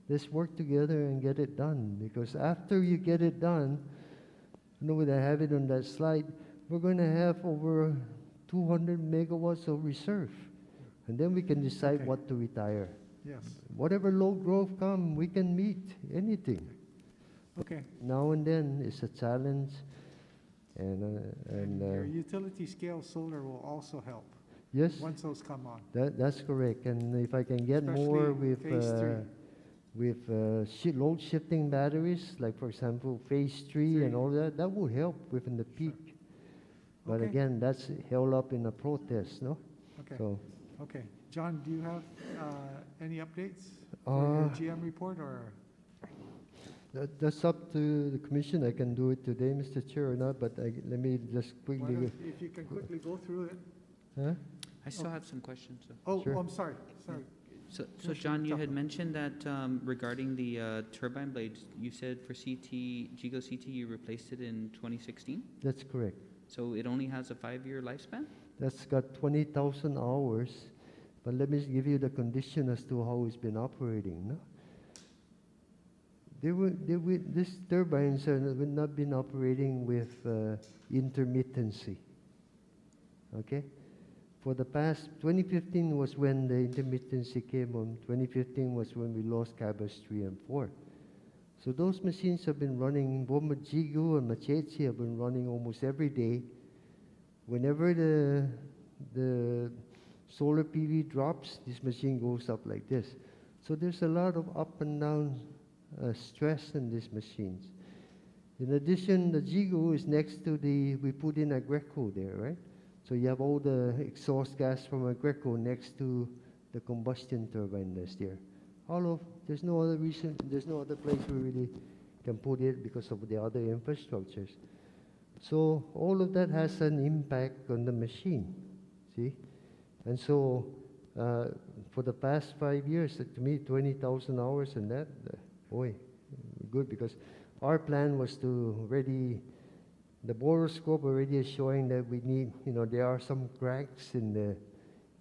let's work together and get it done. Because after you get it done, I have it on that slide, we're going to have over 200 megawatts of reserve. And then we can decide
Okay.
what to retire.
Yes.
Whatever load growth come, we can meet anything.
Okay.
Now and then it's a challenge,
And your utility scale solar will also help
yes,
once those come on.
that's correct. And if I can get more
Especially
with
phase 3.
load shifting batteries, like for example phase 3 and all that, that would help within the peak. But
Okay.
again, that's held up in a protest, no?
Okay.
So
Okay. John, do you have any updates for your GM report, or?
that's up to the commission. I can do it today, Mr. Chair, or not. But let me just
Why
quickly.
don't- If you can quickly go through it.
Huh?
I still have some questions.
Oh,
Sure.
I'm sorry.
So
Commissioner
John, you had
Tupper.
mentioned that regarding the turbine blades, you said for Jigo CT, you replaced it in 2016?
That's correct.
So it only has a 5-year lifespan?
That's got 20,000 hours. But let me give you the condition as to how it's been operating. No? these turbines have not been operating with intermittency. Okay? For the past, 2015 was when the intermittency came on. 2015 was when we lost Cabris 3 and 4. So those machines have been running, both Jigu and Machechi have been running almost every day. Whenever the solar PV drops, this machine goes up like this. So there's a lot of up and down stress in these machines. In addition, the Jigu is next to we put in a Greco there, right? So you have all the exhaust gas from a Greco next to the combustion turbine that's there. There's no other reason, there's no other place we really can put it because of the other infrastructures. So all of that has an impact on the machine, see? And so for the past 5 years, to me, 20,000 hours and that, good, because our plan was to the boroscope already is showing that we need, there are some cracks in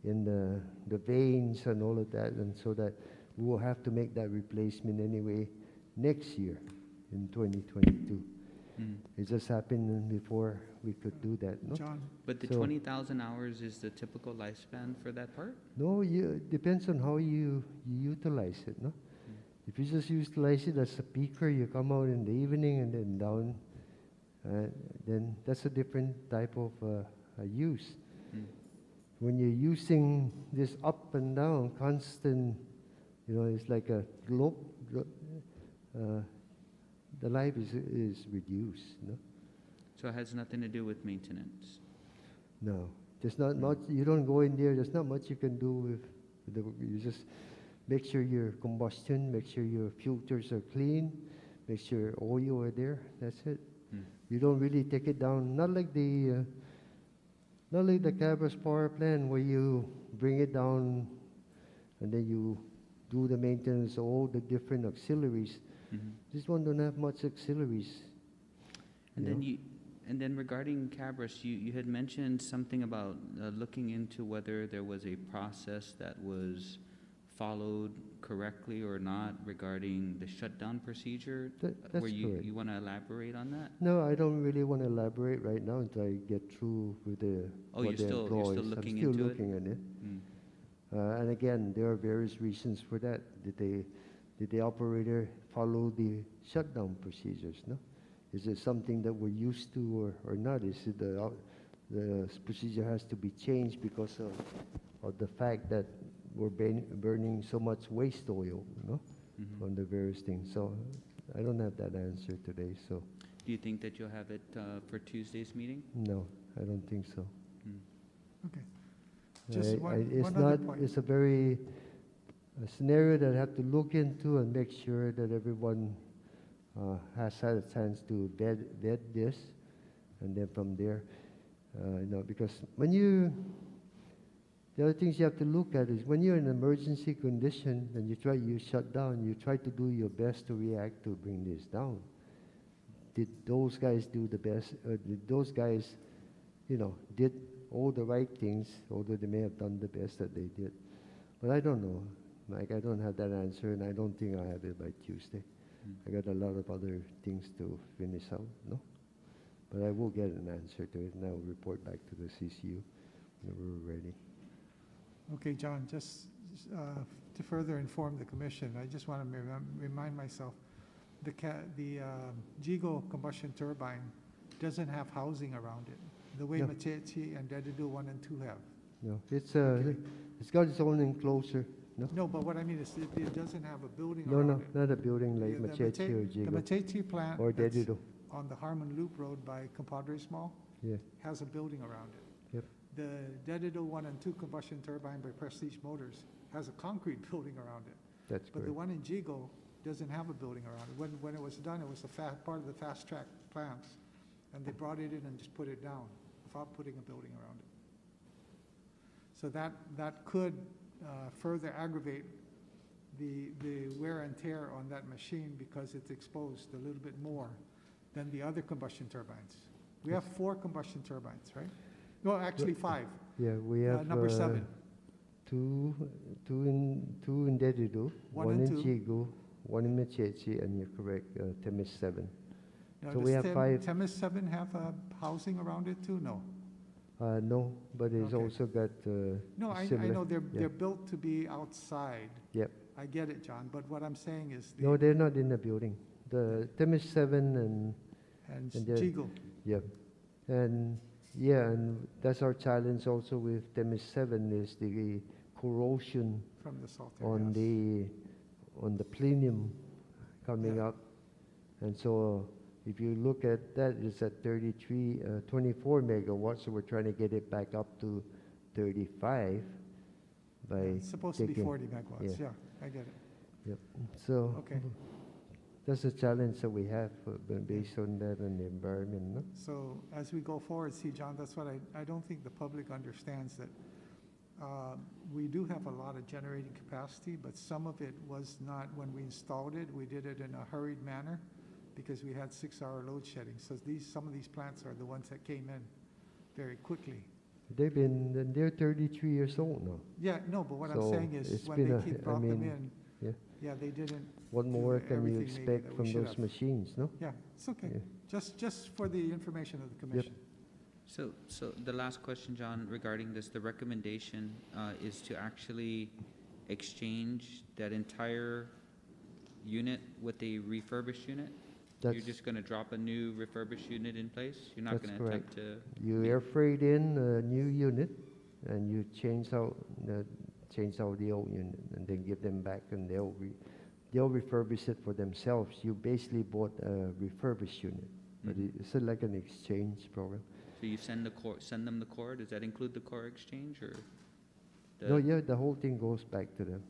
the veins and all of that, and so that we will have to make that replacement anyway next year in 2022. It just happened before we could do that, no?
John,
But the
So-
20,000 hours is the typical lifespan for that part?
No, it depends on how you utilize it, no? If you just utilize it as a peaker, you come out in the evening and then down, then that's a different type of use. When you're using this up and down, constant, it's like a globe, the life is reduced, no?
So it has nothing to do with maintenance?
No, there's not much, you don't go in there, there's not much you can do with you just make sure your combustion, make sure your filters are clean, make sure oil are there, that's it. You don't really take it down, not like the Cabris power plant where you bring it down and then you do the maintenance of all the different auxiliaries. This one don't have much auxiliaries.
And then regarding Cabris, you had mentioned something about looking into whether there was a process that was followed correctly or not regarding the shutdown procedure.
That's
where
correct.
you want to elaborate on that?
No, I don't really want to elaborate right now until I get through with
Oh, you're still
employees.
looking
I'm
into
still
it?
looking at it.
Mm.
And again, there are various reasons for that. Did the operator follow the shutdown procedures? No, is it something that we're used to or not? Is it the procedure has to be changed because of the fact that we're burning so much waste oil, on the various things? So I don't have that answer today. So
Do you think that you'll have it for Tuesday's meeting?
no, I don't think so.
okay. Just one
It's
other
not.
point.
It's a scenario that I have to look into and make sure that everyone has had a chance to vet this, and then from there, because the other things you have to look at is when you're in an emergency condition and you shut down, you try to do your best to react to bring this down. Did those guys do the best? Did those guys, did all the right things, although they may have done the best that they did? But I don't know. Mike, I don't have that answer, and I don't think I'll have it by Tuesday. I got a lot of other things to finish out, no? But I will get an answer to it, and I will report back to the CCU when we're ready.
Okay, John, just to further inform the commission, I just want to remind myself, the Jigo combustion turbine doesn't have housing around it, the way
No.
Machechi and Dedido 1 and 2 have.
No,
Okay.
it's got its own enclosure. No,
No, but what I mean is it doesn't have a building
no,
around it.
not a building like
The
Machechi or
The
Jigo
Machechi plant
or
that's
Dedido.
on the Harmon Loop Road by Compadres Mall
Yeah,
has a building around it.
Yep.
The Dedido 1 and 2 combustion turbine by Prestige Motors has a concrete building around it.
that's
But the
correct.
one in Jigo doesn't have a building around it. When it was done, it was part of the fast track plans, and they brought it in and just put it down without putting a building around it. So that could further aggravate the wear and tear on that machine because it's exposed a little bit more than the other combustion turbines. We have 4 combustion turbines, right? No, actually 5.
Yeah, we have
Number 7.
two in Dedido,
One
one
and
in
two.
Jigo, one in Machechi, and you're correct, Temis 7.
Now,
So we
does
have 5.
Temis 7 have housing around it too? No.
No, but it's
Okay.
also got
No, I
similar.
know they're
yeah.
built to be outside.
Yep.
I get it, John, but what I'm saying is
No, they're not in the building. The Temis 7 and
and
they're-
Jigo.
yeah, and yeah, and that's our challenge also with Temis 7 is the corrosion
From the salt air,
on
yes.
the plenum coming
Yeah.
up, and so if you look at that, it's at 24 megawatts. So we're trying to get it back up to 35 by
It's supposed to be
taking-
40 megawatts,
yeah.
yeah, I get it.
Yep. So
Okay.
that's a challenge that we have based on that and the environment. No?
So as we go forward, see, John, that's what I don't think the public understands that we do have a lot of generating capacity, but some of it was not, when we installed it, we did it in a hurried manner because we had 6-hour load shedding. So some of these plants are the ones that came in very quickly.
They're 33 years old now.
Yeah, no, but what I'm
So
saying is
it's
when
been
they
I
brought them
mean,
in,
yeah.
yeah, they didn't.
What
do
more can you
everything maybe
expect
that we
from
should
those
have.
machines, no?
Yeah, it's okay.
Yeah.
Just for the information of the commission.
So the last question, John, regarding this, the recommendation is to actually exchange that entire unit with a refurbished unit? You're
That's,
just gonna drop a new refurbished unit in place? You're not
That's
gonna attempt to?
you air freight in a new unit, and you change out the old unit, and then give them back, and they'll refurbish it for themselves. You basically bought a refurbished unit, but
Mhm.
it's like an exchange program.
So you send them the core, does that include the core exchange, or?
No, yeah, the whole thing goes back to them.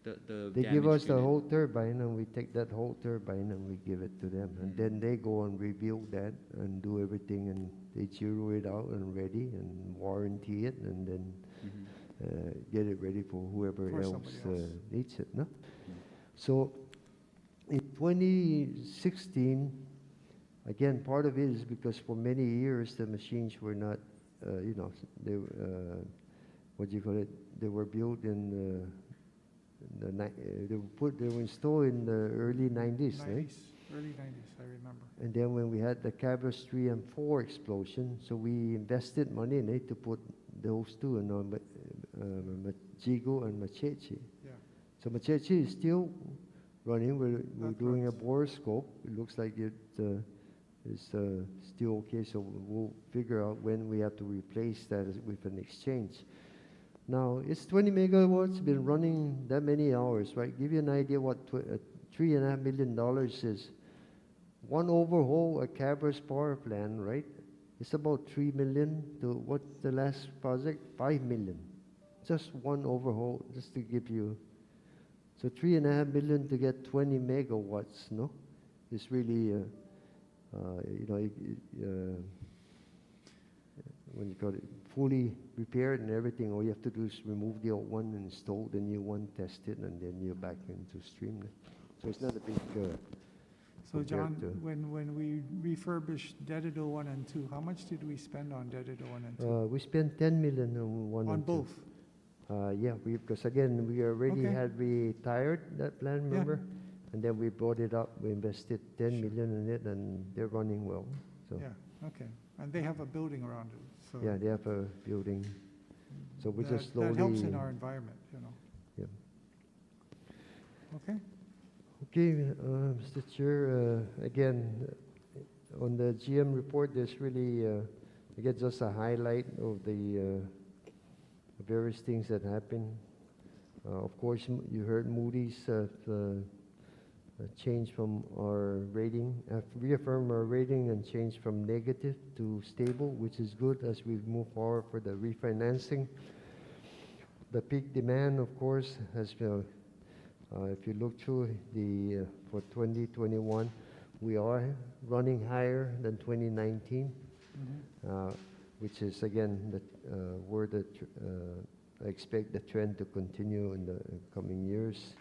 The
They give us
damaged
the
unit?
whole turbine, and we take that whole turbine and we give it to them. And
Mm.
then they go and rebuild that and do everything, and they zero it out and ready and warranty it, and then
Mhm.
get it ready for whoever
For
else
somebody else.
needs it, no? So in 2016, again, part of it is because for many years the machines were not, they what do you call it? They were built in they were installed in the early 90s, right?
Early 90s, I remember.
And then when we had the Cabris 3 and 4 explosion, so we invested money in it to put those two in Jigo and Machechi.
Yeah.
So Machechi is still running. We're
That
doing a
runs.
borescope. It looks like it is still okay. So we'll figure out when we have to replace that with an exchange. Now it's 20 megawatts. Been running that many hours, right? Give you an idea what $3.5 million is. One overhaul a Cabris power plant, right? It's about 3 million to what's the last project? 5 million. Just one overhaul, just to give you. So 3.5 million to get 20 megawatts, no? It's really, when you call it, fully repaired and everything. All you have to do is remove the old one and install the new one, test it, and then you're back into stream. So it's not a big.
So John,
compared to-
when we refurbished Dedido 1 and 2, how much did we spend on Dedido 1 and 2?
We spent 10 million on one
On
and two.
both?
Yeah, because again, we already
Okay.
had retired that plan, remember? And then we brought it up, we invested 10 million in it, and they're running well. So,
Yeah, okay. And they have a building around it, so.
yeah, they have a building. So we just
That helps in
slowly-
our environment, you know.
Yeah.
Okay,
Okay, Mr. Chair, again, on the GM report, there's really, again, just a highlight of the various things that happen. Of course, you heard Moody's change from our rating, reaffirm our rating and change from negative to stable, which is good as we move forward for the refinancing. The peak demand, of course, has been, if you look through for 2021, we are running higher than 2019, which is again where I expect the trend to continue in the coming years.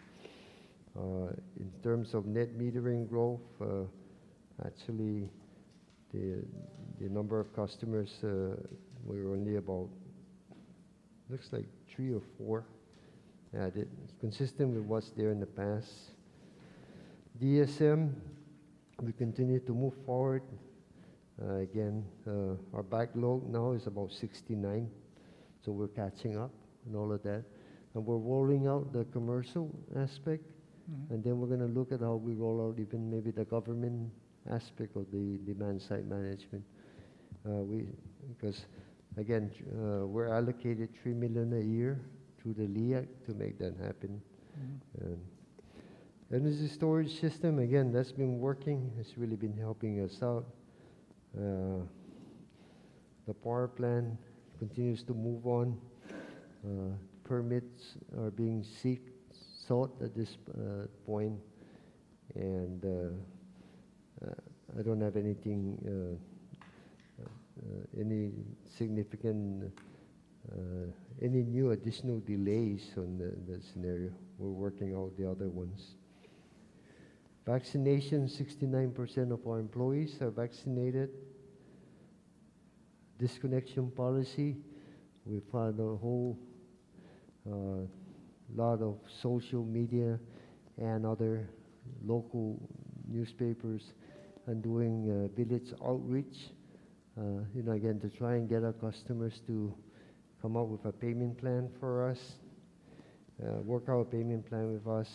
In terms of net metering growth, actually, the number of customers, we're only about, looks like 3 or 4 added. It's consistent with what's there in the past. DSM, we continue to move forward. Again, our backlog now is about 69, so we're catching up and all of that. And we're rolling out the commercial aspect, and then we're going to look at how we roll out even maybe the government aspect of the demand side management. Because again, we're allocated $3 million a year through the LEAC to make that happen. Energy storage system, again, that's been working. It's really been helping us out. The power plant continues to move on. Permits are being sought at this point, and I don't have anything, any significant, any new additional delays on the scenario. We're working out the other ones. Vaccination, 69% of our employees are vaccinated. Disconnection policy, we've had a whole lot of social media and other local newspapers and doing village outreach, again, to try and get our customers to come up with a payment plan for us, work out a payment plan with us.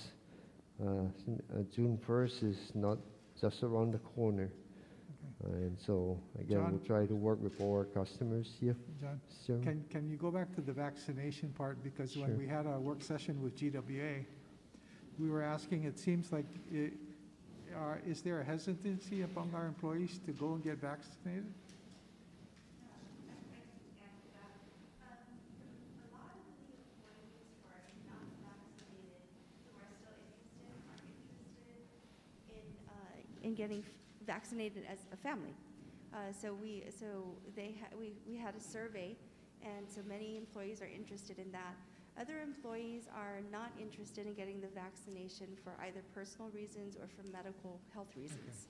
June 1st is not just around the corner. And so, again,
John?
we'll try to work with all our customers here.
John,
Sure.
can you go back to the vaccination part? Because when
Sure.
we had our work session with GWA, we were asking, it seems like, is there a hesitancy among our employees to go and get vaccinated?
In getting vaccinated as a family. We had a survey, and so many employees are interested in that. Other employees are not interested in getting the vaccination for either personal reasons or for medical health reasons.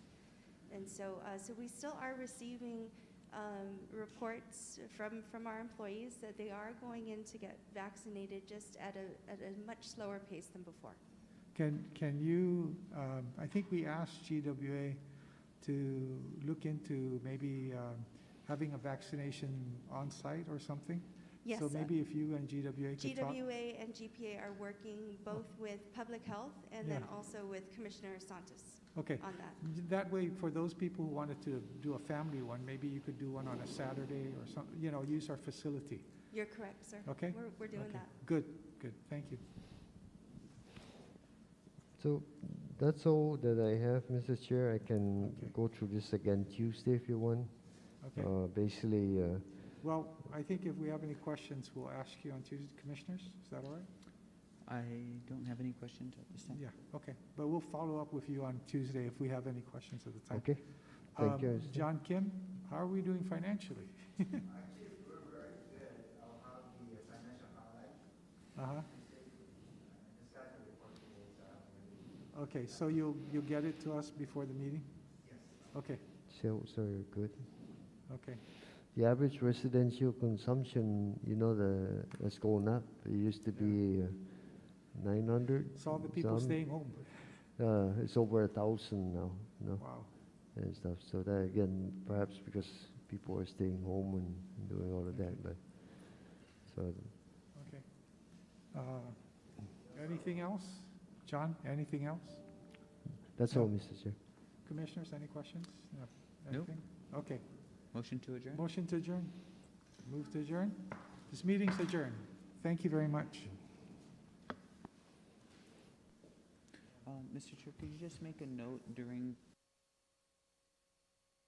And so we still are receiving reports from our employees that they are going in to get vaccinated, just at a much slower pace than before.
Can you, I think we asked GWA to look into maybe having a vaccination on site or something?
Yes.
So maybe if you and GWA could talk.
GWA and GPA are working both with public health and then also with Commissioner Santos
Okay.
on that.
That way, for those people who wanted to do a family one, maybe you could do one on a Saturday or something, use our facility.
You're correct, sir.
Okay.
We're doing
Okay.
that.
Good, thank you.
So that's all that I have, Mr. Chair. I can go through this again Tuesday if you want.
Okay.
Basically,
Well, I think if we have any questions, we'll ask you on Tuesday, Commissioners. Is that all right?
I don't have any questions at this time.
Yeah, okay. But we'll follow up with you on Tuesday if we have any questions at the time.
okay. Thank you.
John Kim, how are we doing financially?
Actually, we're very good. I'll have the financial highlights.
Uh-huh.
This guy's a report today, so
Okay, so you'll get it to us before the meeting?
yes.
Okay,
So you're good.
okay.
The average residential consumption, that's going up. It used to be 900.
It's all the people
some.
staying home.
It's over 1,000 now.
Wow,
And stuff. So that again, perhaps because people are staying home and doing all of that. But so
okay. Anything else? John, anything else?
that's
No.
all, Mr. Chair.
Commissioners, any questions? No.
Nope.
Anything? Okay.
Motion to adjourn?
Motion to adjourn? Move to adjourn? This meeting's adjourned. Thank you very much.
Mr. Chair, could you just make a note during